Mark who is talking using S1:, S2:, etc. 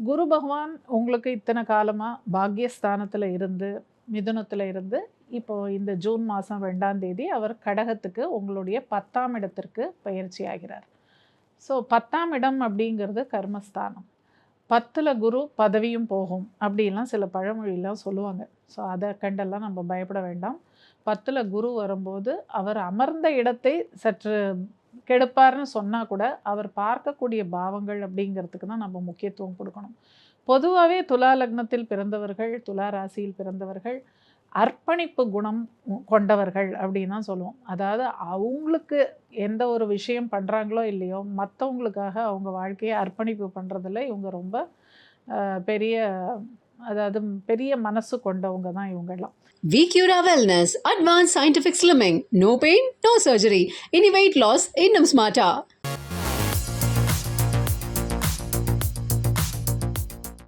S1: குரு பகவான் உங்களுக்கு இத்தனை காலமாக பாக்யஸ்தானத்தில் இருந்து மிதுனத்தில் இருந்து இப்போ இந்த ஜூன் மாதம் 2ஆம் தேதி அவர் கடகத்துக்கு உங்களுடைய 10ஆம் இடத்திற்கு பயிற்சி ஆகிறார். ஸோ 10ஆம் இடம் அப்படிங்கிறது கர்மஸ்தானம். 10ல் குரு பதவியும் போகும் அப்படிலாம் சில பழமொழியெல்லாம் சொல்லுவாங்க. ஸோ அதை கண்டெல்லாம் நம்ம பயப்பட வேண்டாம். 10ல் குரு வரும்போது அவர் அமர்ந்த இடத்தை சற்று கெடுப்பார்னு சொன்னால் கூட அவர் பார்க்கக்கூடிய பாவங்கள் அப்படிங்கிறதுக்கு தான் நம்ம முக்கியத்துவம் கொடுக்கணும். பொதுவாகவே துலா லக்னத்தில் பிறந்தவர்கள், துலா ராசியில் பிறந்தவர்கள் அர்ப்பணிப்பு குணம் கொண்டவர்கள் அப்படின்னு தான் சொல்லுவோம். அதாவது அவங்களுக்கு எந்த ஒரு விஷயம் பண்ணுறாங்களோ இல்லையோ, மற்றவங்களுக்காக அவங்க வாழ்க்கையை அர்ப்பணிப்பு பண்ணுறதில்ல இவங்க ரொம்ப பெரிய பெரிய மனசு கொண்டவங்க தான் இவங்கெல்லாம்.
S2: VCura Wellness, Advanced Scientific Slimming. No pain, no surgery. Any weight loss, இன்னும் smarter.